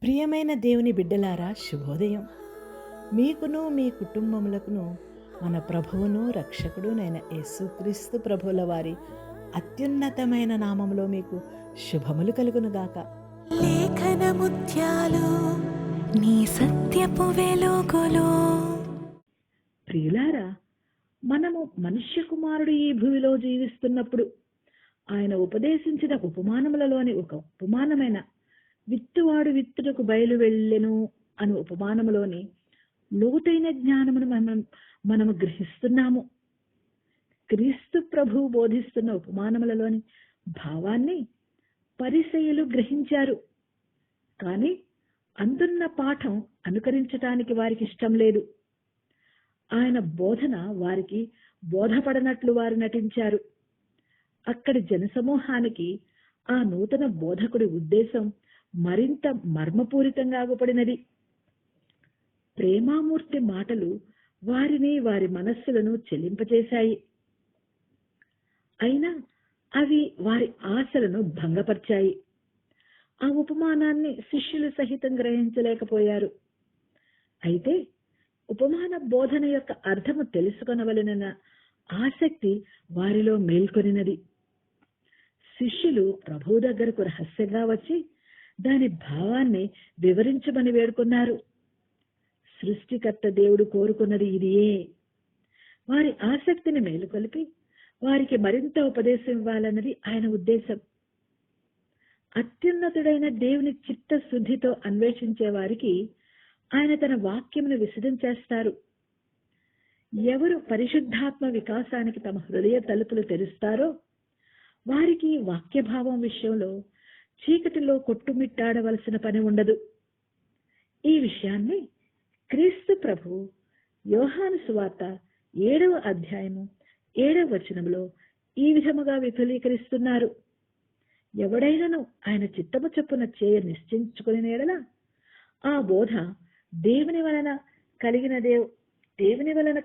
ప్రియమైన దేవుని బిడ్డలారా, శుభోదయం. మీకును మీ కుటుంబములకును మన ప్రభువును రక్షకుడునైన యేసుక్రీస్తు ప్రభువుల వారి అత్యున్నతమైన నామములో మీకు శుభములు కలుగునుగాక. లేఖన ముత్యాలు నీ సత్యపు వెలుగులో. ప్రియులారా, మనము మనుష్య కుమారుడు ఈ భూమిలో జీవిస్తున్నప్పుడు ఆయన ఉపదేశించిన ఉపమానములలోని ఒక ఉపమానమైన విత్తువాడు విత్తుటకు బయలు వెళ్ళెను అను ఉపమానములోని లోతైన జ్ఞానమును మనము గ్రహిస్తున్నాము. క్రీస్తు ప్రభువు బోధిస్తున్న ఉపమానములలోని భావాన్ని పరిసయ్యులు గ్రహించారు. కానీ అందున్న పాఠం అనుకరించటానికి వారికి ఇష్టం లేదు. ఆయన బోధన వారికి బోధపడనట్లు వారు నటించారు. అక్కడి జనసమూహానికి ఆ నూతన బోధకుడి ఉద్దేశం మరింత మర్మపూరితంగా అగుపడినది. ప్రేమామూర్తి మాటలు వారిని, వారి మనస్సులను చెలింపచేశాయి. అయినా అవి వారి ఆశలను భంగపరిచాయి. ఆ ఉపమానాన్ని శిష్యులు సహితం గ్రహించలేకపోయారు. అయితే ఉపమాన బోధన యొక్క అర్థము తెలుసుకొనవలెనన్న ఆసక్తి వారిలో మేల్కొనినది. శిష్యులు ప్రభువు దగ్గరకు రహస్యంగా వచ్చి దాని భావాన్ని వివరించమని వేడుకున్నారు. సృష్టికర్త దేవుడు కోరుకున్నది ఇదియే. వారి ఆసక్తిని మేలుకొలిపి వారికి మరింత ఉపదేశం ఇవ్వాలన్నది ఆయన ఉద్దేశం. అత్యున్నతుడైన దేవుని చిత్తశుద్ధితో అన్వేషించే వారికి ఆయన తన వాక్యమును విశదం చేస్తారు. ఎవరు పరిశుద్ధాత్మ వికాసానికి తమ హృదయ తలుపులు తెరుస్తారో వారికి వాక్యభావం విషయంలో చీకటిలో కొట్టుమిట్టాడవలసిన పని ఉండదు. ఈ విషయాన్ని క్రీస్తు ప్రభు యోహాను సువార్త 7వ అధ్యాయము 7వ వచనంలో ఈ విధముగా విఫలీకరిస్తున్నారు. ఎవడైనను ఆయన చిత్తము చొప్పున చేయ నిశ్చయించుకుని ఎడల ఆ బోధ దేవుని వలన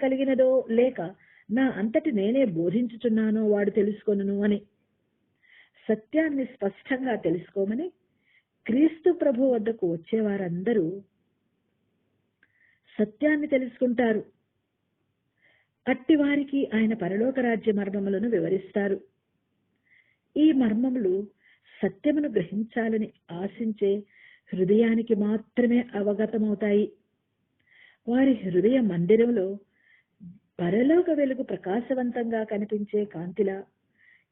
కలిగినదో లేక నా అంతటి నేనే బోధించుచున్నానో వాడు తెలుసుకొనును అని. సత్యాన్ని స్పష్టంగా తెలుసుకోమని క్రీస్తు ప్రభు వద్దకు వచ్చేవారందరూ సత్యాన్ని తెలుసుకుంటారు. అట్టి వారికి ఆయన పరలోక రాజ్య మర్మములను వివరిస్తారు. ఈ మర్మములు సత్యమును గ్రహించాలని ఆశించే హృదయానికి మాత్రమే అవగతమవుతాయి. వారి హృదయ మందిరంలో పరలోక వెలుగు ప్రకాశవంతంగా కనిపించే కాంతిలా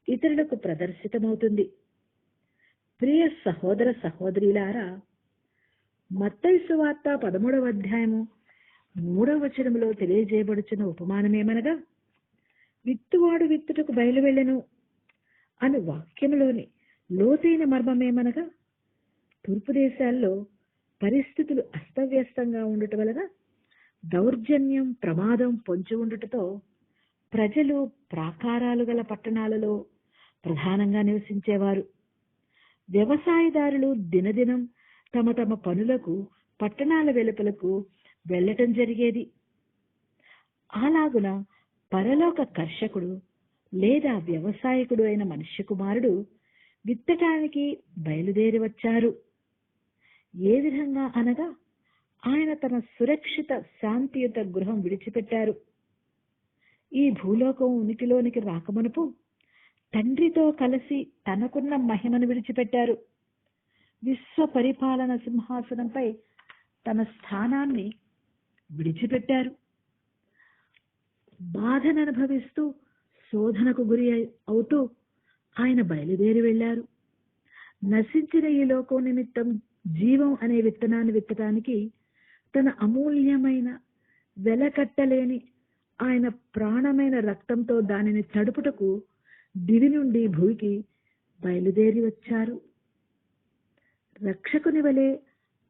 ఇతరులకు ప్రదర్శితమవుతుంది. ప్రియ సహోదర సహోదరులారా, మత్తయి సువార్త 13వ అధ్యాయము 3వ వచనములో తెలియజేయబడుచున్న ఉపమానమేమనగా, విత్తువాడు విత్తుటకు బయలు వెళ్ళెను అను వాక్యములోని లోతైన మర్మమేమనగా, తూర్పు దేశాల్లో పరిస్థితులు అస్తవ్యస్తంగా ఉండటం వలన దౌర్జన్యం, ప్రమాదం పొంచి ఉండుటతో ప్రజలు ప్రాకారాలు గల పట్టణాలలో ప్రధానంగా నివసించేవారు. వ్యవసాయదారులు దినదినం తమ తమ పనులకు పట్టణాల వెలుపలకు వెళ్ళటం జరిగేది. అలాగున పరలోక కర్షకుడు లేదా వ్యవసాయకుడు అయిన మనుష్య కుమారుడు విత్తటానికి బయలుదేరి వచ్చారు. ఏ విధంగా అనగా, ఆయన తన సురక్షిత శాంతియుత గృహం విడిచిపెట్టారు. ఈ భూలోకం ఉనికిలోనికి రాకమునుపు తండ్రితో కలిసి తనకున్న మహిమను విడిచిపెట్టారు. విశ్వ పరిపాలన సింహాసనంపై తన స్థానాన్ని విడిచిపెట్టారు. బాధను అనుభవిస్తూ శోధనకు గురి అవుతూ ఆయన బయలుదేరి వెళ్లారు. నశించిన ఈ లోకం నిమిత్తం జీవం అనే విత్తనాన్ని విత్తడానికి తన అమూల్యమైన వెలకట్టలేని ఆయన ప్రాణమైన రక్తంతో దానిని తడుపుటకు దివి నుండి భూమికి బయలుదేరి వచ్చారు. రక్షకుని వలె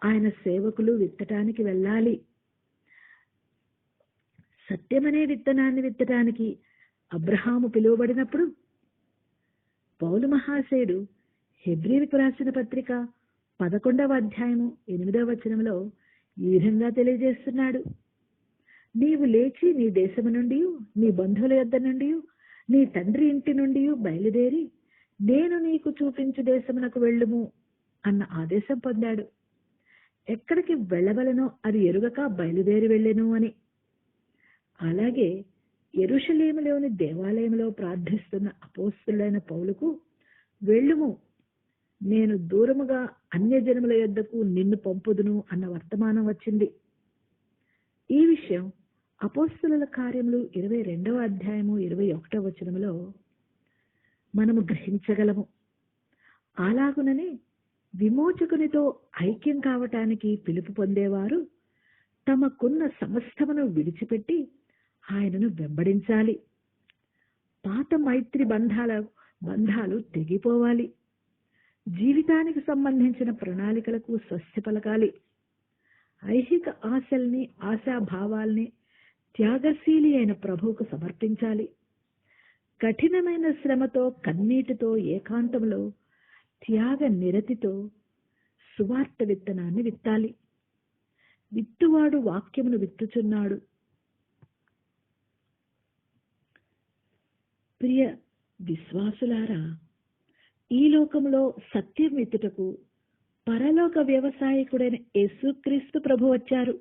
ఆయన సేవకులు విత్తటానికి వెళ్ళాలి. సత్యమనే విత్తనాన్ని విత్తటానికి అబ్రహాము పిలువబడినప్పుడు పౌలు మహాశయుడు హెబ్రీలకు రాసిన పత్రిక 11వ అధ్యాయము 8వ వచనంలో ఈ విధంగా తెలియజేస్తున్నాడు. నీవు లేచి నీ దేశము నుండి, నీ బంధువుల యొద్ద నుండి, నీ తండ్రి ఇంటి నుండి బయలుదేరి నేను నీకు చూపించు దేశమునకు వెళ్ళుము అన్న ఆదేశం పొందాడు. ఎక్కడికి వెళ్ళవలనో అది ఎరుగక బయలుదేరి వెళ్ళెను అని. అలాగే యెరూషలేములోని దేవాలయంలో ప్రార్థిస్తున్న అపోస్తలుడైన పౌలుకు, వెళ్ళుము, నేను దూరముగా అన్యజనముల యొద్దకు నిన్ను పంపుదును అన్న వర్తమానం వచ్చింది. ఈ విషయం అపోస్తలుల కార్యములు 22వ అధ్యాయము 21వ వచనములో మనము గ్రహించగలము. అలాగుననే విమోచకునితో ఐక్యం కావటానికి పిలుపు పొందేవారు తమకున్న సమస్తమును విడిచిపెట్టి ఆయనను వెంబడించాలి. పాత మైత్రి బంధాలు తెగిపోవాలి. జీవితానికి సంబంధించిన ప్రణాళికలకు స్వస్తి పలకాలి. ఐహిక ఆశల్ని, ఆశాభావాల్ని త్యాగశీలి అయిన ప్రభువుకు సమర్పించాలి. కఠినమైన శ్రమతో, కన్నీటితో, ఏకాంతంలో త్యాగ నిరతితో సువార్త విత్తనాన్ని విత్తాలి. విత్తువాడు వాక్యమును విత్తుచున్నాడు. ప్రియ విశ్వాసులారా, ఈ లోకంలో సత్యం విత్తుటకు పరలోక వ్యవసాయకుడైన యేసుక్రీస్తు ప్రభు వచ్చారు.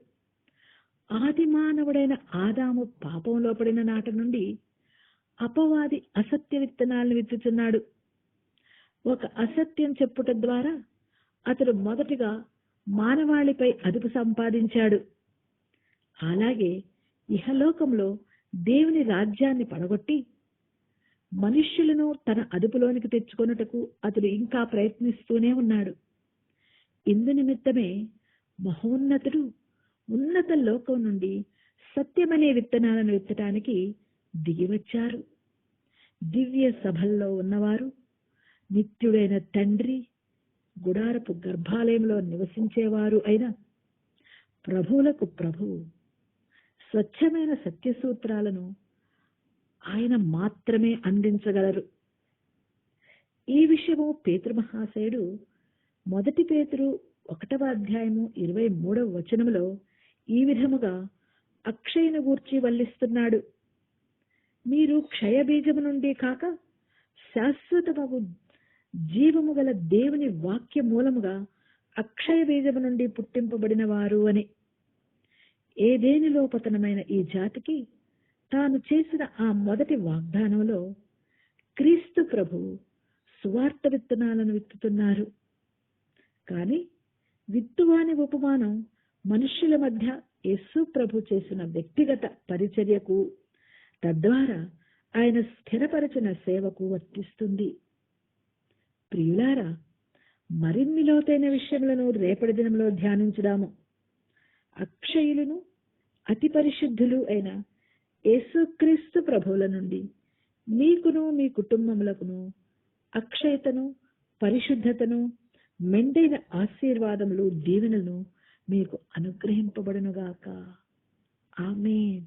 ఆది మానవుడైన ఆదాము పాపంలో పడిన నాటి నుండి అపవాది అసత్య విత్తనాలను విత్తుచున్నాడు. ఒక అసత్యం చెప్పుట ద్వారా అతడు మొదటిగా మానవాళిపై అదుపు సంపాదించాడు. అలాగే ఇహలోకంలో దేవుని రాజ్యాన్ని పడగొట్టి మనుష్యులను తన అదుపులోనికి తెచ్చుకొనుటకు అతడు ఇంకా ప్రయత్నిస్తూనే ఉన్నాడు. ఇందు నిమిత్తమే మహోన్నతుడు ఉన్నత లోకం నుండి సత్యమనే విత్తనాలను విత్తడానికి దిగివచ్చారు. దివ్య సభల్లో ఉన్నవారు నిత్యుడైన తండ్రి గుడారపు గర్భాలయంలో నివసించేవారు అయిన ప్రభువులకు ప్రభువు స్వచ్ఛమైన సత్య సూత్రాలను ఆయన మాత్రమే అందించగలరు. ఈ విషయము పేతురు మహాశయుడు 1 పేతురు 1వ అధ్యాయము 23వ వచనములో ఈ విధముగా అక్షయను గూర్చి వల్లిస్తున్నాడు. మీరు క్షయబీజము నుండి కాక శాశ్వతమగు జీవము గల దేవుని వాక్య మూలముగా అక్షయ బీజము నుండి పుట్టింపబడిన వారు అని. ఏదేనిలో పతనమైన ఈ జాతికి తాను చేసిన ఆ మొదటి వాగ్దానంలో క్రీస్తు ప్రభు సువార్త విత్తనాలను విత్తుతున్నారు. కానీ విత్తువాని ఉపమానం మనుష్యుల మధ్య యేసు ప్రభు చేసిన వ్యక్తిగత పరిచర్యకు, తద్వారా ఆయన స్థిరపరచిన సేవకు వర్తిస్తుంది. ప్రియులారా, మరిన్ని లోతైన విషయములను రేపటి దినంలో ధ్యానించుదాము. అక్షయులను అతి పరిశుద్ధులు అయిన యేసుక్రీస్తు ప్రభువుల నుండి మీకును మీ కుటుంబములకును అక్షయతను, పరిశుద్ధతను, మెండైన ఆశీర్వాదములు, దీవెనలను మీకు అనుగ్రహింపబడునుగాక. ఆమేన్.